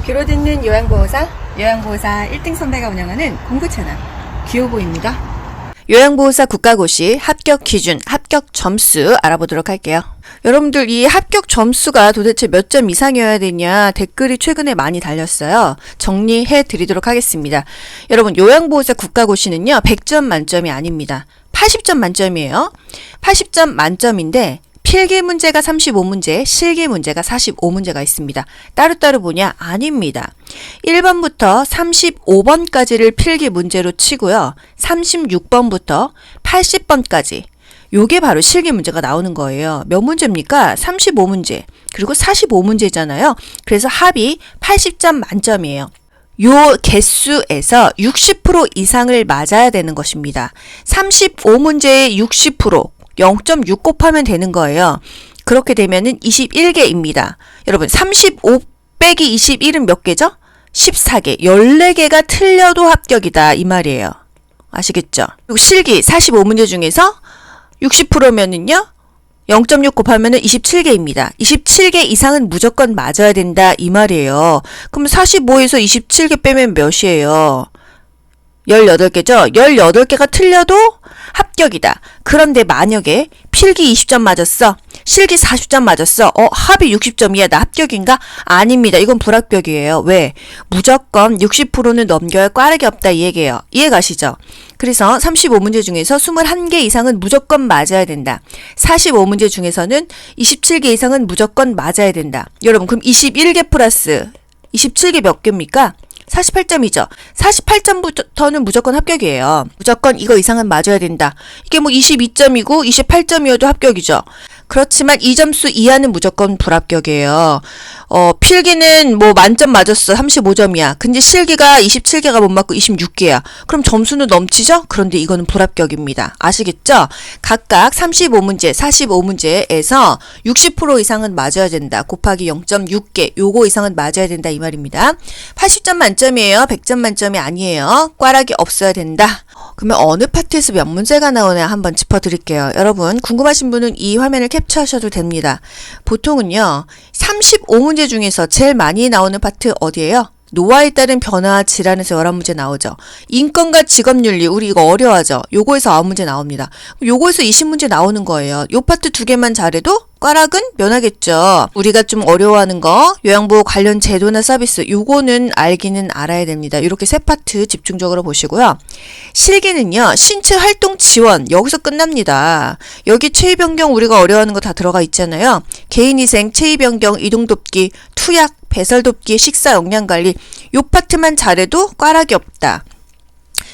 귀로 듣는 요양보호사 1등 선배가 운영하는 공부 채널 귀요보입니다. 요양보호사 국가고시 합격 기준, 합격 점수 알아보도록 할게요. 여러분들 이 합격 점수가 도대체 몇 점 이상이어야 되냐 댓글이 최근에 많이 달렸어요. 정리해 드리도록 하겠습니다. 여러분 요양보호사 국가고시는요 100점 만점이 아닙니다. 80점 만점이에요. 80점 만점인데 필기 문제가 35문제, 실기 문제가 45문제가 있습니다. 따로따로 보냐? 아닙니다. 1번부터 35번까지를 필기 문제로 치고요. 36번부터 80번까지 요게 바로 실기 문제가 나오는 거예요. 몇 문제입니까? 35문제. 그리고 45문제잖아요. 그래서 합이 80점 만점이에요. 요 개수에서 60% 이상을 맞아야 되는 것입니다. 35문제의 60%, 0.6 곱하면 되는 거예요. 그렇게 되면은 21개입니다. 여러분 35 빼기 21은 몇 개죠? 14개. 14개가 틀려도 합격이다 이 말이에요. 아시겠죠? 그리고 실기 45문제 중에서 60%면은요. 0.6 곱하면은 27개입니다. 27개 이상은 무조건 맞아야 된다 이 말이에요. 그럼 45에서 27개 빼면 몇이에요? 18개죠? 18개가 틀려도 합격이다. 그런데 만약에 필기 20점 맞았어. 실기 40점 맞았어. 합이 60점이야. 나 합격인가? 아닙니다. 이건 불합격이에요. 왜? 무조건 60%는 넘겨야 꽈락이 없다 이 얘기예요. 이해가시죠? 그래서 35문제 중에서 21개 이상은 무조건 맞아야 된다. 45문제 중에서는 27개 이상은 무조건 맞아야 된다. 여러분 그럼 21개 플러스 27개 몇 개입니까? 48점이죠. 48점부터는 무조건 합격이에요. 무조건 이거 이상은 맞아야 된다. 이게 뭐 22점이고 28점이어도 합격이죠. 그렇지만 이 점수 이하는 무조건 불합격이에요. 필기는 뭐 만점 맞았어. 35점이야. 근데 실기가 27개가 못 맞고 26개야. 그럼 점수는 넘치죠? 그런데 이거는 불합격입니다. 아시겠죠? 각각 35문제, 45문제에서 60% 이상은 맞아야 된다. 곱하기 0.6개. 요거 이상은 맞아야 된다. 이 말입니다. 80점 만점이에요. 100점 만점이 아니에요. 꽈락이 없어야 된다. 그러면 어느 파트에서 몇 문제가 나오냐 한번 짚어드릴게요. 여러분 궁금하신 분은 이 화면을 캡처하셔도 됩니다. 보통은요 35문제 중에서 제일 많이 나오는 파트 어디예요? 노화에 따른 변화 질환에서 11문제 나오죠. 인권과 직업윤리 우리 이거 어려워하죠. 요거에서 9문제 나옵니다. 요거에서 20문제 나오는 거예요. 요 파트 2개만 잘해도 꽈락은 면하겠죠. 우리가 좀 어려워하는 거 요양보호 관련 제도나 서비스 요거는 알기는 알아야 됩니다. 이렇게 세 파트 집중적으로 보시고요. 실기는요. 신체 활동 지원 여기서 끝납니다. 여기 체위 변경 우리가 어려워하는 거 다 들어가 있잖아요. 개인위생, 체위 변경, 이동 돕기, 투약, 배설 돕기, 식사 영양관리 요 파트만 잘해도 꽈락이 없다.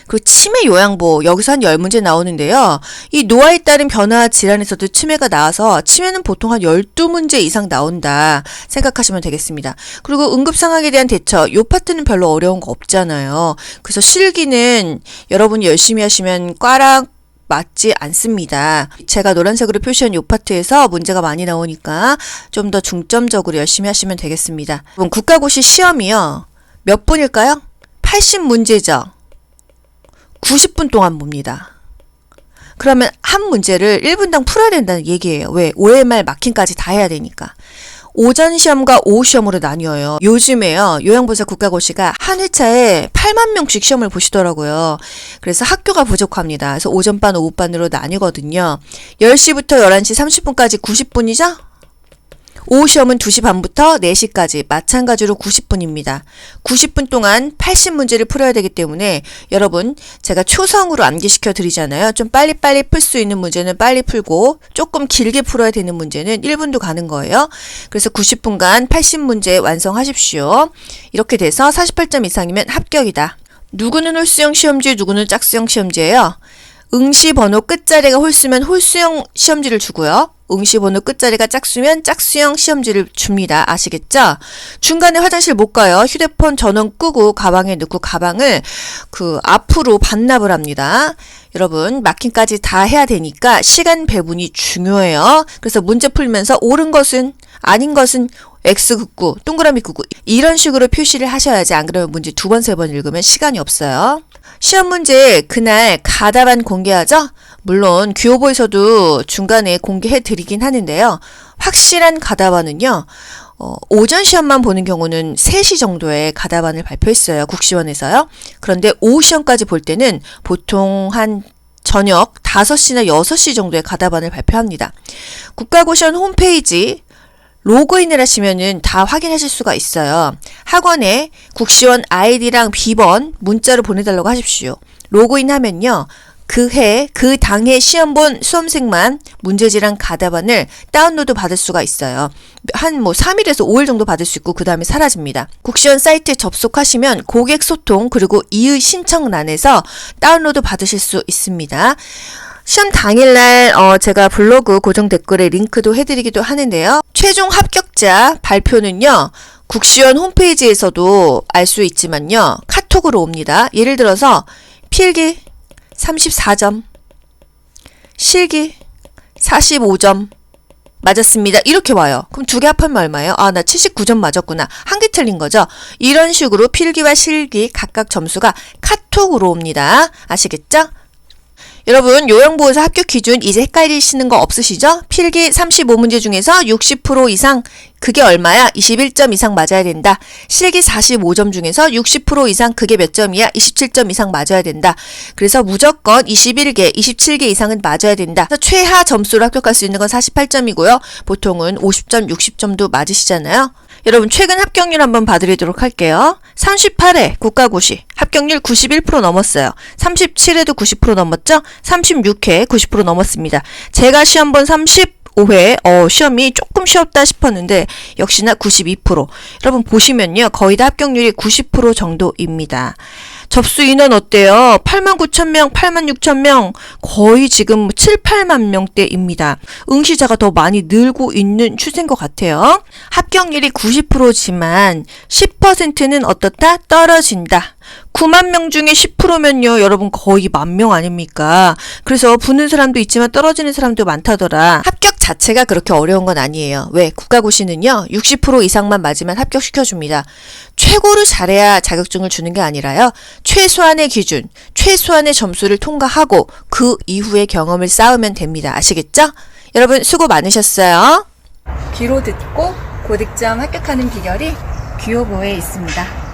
그리고 치매 요양보호 여기서 한 10문제 나오는데요. 이 노화에 따른 변화 질환에서도 치매가 나와서 치매는 보통 한 12문제 이상 나온다 생각하시면 되겠습니다. 그리고 응급상황에 대한 대처 요 파트는 별로 어려운 거 없잖아요. 그래서 실기는 여러분이 열심히 하시면 꽈락 맞지 않습니다. 제가 노란색으로 표시한 이 파트에서 문제가 많이 나오니까 좀 더 중점적으로 열심히 하시면 되겠습니다. 국가고시 시험이요. 몇 분일까요? 80문제죠. 90분 동안 봅니다. 그러면 한 문제를 1분당 풀어야 된다는 얘기예요. 왜? OMR 마킹까지 다 해야 되니까. 오전 시험과 오후 시험으로 나뉘어요. 요즘에요. 요양보호사 국가고시가 한 회차에 8만 명씩 시험을 보시더라고요. 그래서 학교가 부족합니다. 그래서 오전반, 오후반으로 나뉘거든요. 10시부터 11시 30분까지 90분이죠? 오후 시험은 2시 반부터 4시까지 마찬가지로 90분입니다. 90분 동안 80문제를 풀어야 되기 때문에 여러분 제가 초성으로 암기시켜 드리잖아요. 좀 빨리빨리 풀 수 있는 문제는 빨리 풀고 조금 길게 풀어야 되는 문제는 1분도 가는 거예요. 그래서 90분간 80문제 완성하십시오. 이렇게 돼서 48점 이상이면 합격이다. 누구는 홀수형 시험지, 누구는 짝수형 시험지예요. 응시 번호 끝자리가 홀수면 홀수형 시험지를 주고요. 응시 번호 끝자리가 짝수면 짝수형 시험지를 줍니다. 아시겠죠? 중간에 화장실 못 가요. 휴대폰 전원 끄고 가방에 넣고 가방을 앞으로 반납을 합니다. 여러분 마킹까지 다 해야 되니까 시간 배분이 중요해요. 그래서 문제 풀면서 옳은 것은 아닌 것은 X 긋고 동그라미 긋고 이런 식으로 표시를 하셔야지 안 그러면 문제 2번, 3번 읽으면 시간이 없어요. 시험 문제 그날 가답안 공개하죠? 물론 귀요보에서도 중간에 공개해 드리긴 하는데요. 확실한 가답안은요. 오전 시험만 보는 경우는 3시 정도에 가답안을 발표했어요. 국시원에서요. 그런데 오후 시험까지 볼 때는 보통 한 저녁 5시나 6시 정도에 가답안을 발표합니다. 국가고시원 홈페이지 로그인을 하시면은 다 확인하실 수가 있어요. 학원에 국시원 아이디랑 비번 문자로 보내달라고 하십시오. 로그인 하면요. 그 당해 시험 본 수험생만 문제지랑 가답안을 다운로드 받을 수가 있어요. 한 3일에서 5일 정도 받을 수 있고 그 다음에 사라집니다. 국시원 사이트에 접속하시면 고객 소통 그리고 이의 신청란에서 다운로드 받으실 수 있습니다. 시험 당일날 제가 블로그 고정 댓글에 링크도 해드리기도 하는데요. 최종 합격자 발표는요. 국시원 홈페이지에서도 알 수 있지만요. 카톡으로 옵니다. 예를 들어서 필기 34점, 실기 45점 맞았습니다. 이렇게 와요. 그럼 2개 합하면 얼마예요? 아, 나 79점 맞았구나. 한 개 틀린 거죠. 이런 식으로 필기와 실기 각각 점수가 카톡으로 옵니다. 아시겠죠? 여러분 요양보호사 합격 기준 이제 헷갈리시는 거 없으시죠? 필기 35문제 중에서 60% 이상 그게 얼마야? 21점 이상 맞아야 된다. 실기 45점 중에서 60% 이상 그게 몇 점이야? 27점 이상 맞아야 된다. 그래서 무조건 21개, 27개 이상은 맞아야 된다. 그래서 최하 점수로 합격할 수 있는 건 48점이고요. 보통은 50점, 60점도 맞으시잖아요. 여러분 최근 합격률 한번 봐드리도록 할게요. 38회 국가고시 합격률 91% 넘었어요. 37회도 90% 넘었죠? 36회 90% 넘었습니다. 제가 시험 본 35회 시험이 조금 쉬웠다 싶었는데 역시나 92%. 여러분 보시면요. 거의 다 합격률이 90% 정도입니다. 접수 인원 어때요? 89,000명, 86,000명, 거의 지금 7, 8만 명대입니다. 응시자가 더 많이 늘고 있는 추세인 것 같아요. 합격률이 90%지만 10%는 어떻다? 떨어진다. 9만 명 중에 10%면요, 여러분 거의 10,000명 아닙니까? 그래서 붙는 사람도 있지만 떨어지는 사람도 많다더라. 합격 자체가 그렇게 어려운 건 아니에요. 왜? 국가고시는요, 60% 이상만 맞으면 합격시켜줍니다. 최고로 잘해야 자격증을 주는 게 아니라요, 최소한의 기준, 최소한의 점수를 통과하고 그 이후의 경험을 쌓으면 됩니다. 아시겠죠? 여러분 수고 많으셨어요. 귀로 듣고 고득점 합격하는 비결이 귀요보에 있습니다.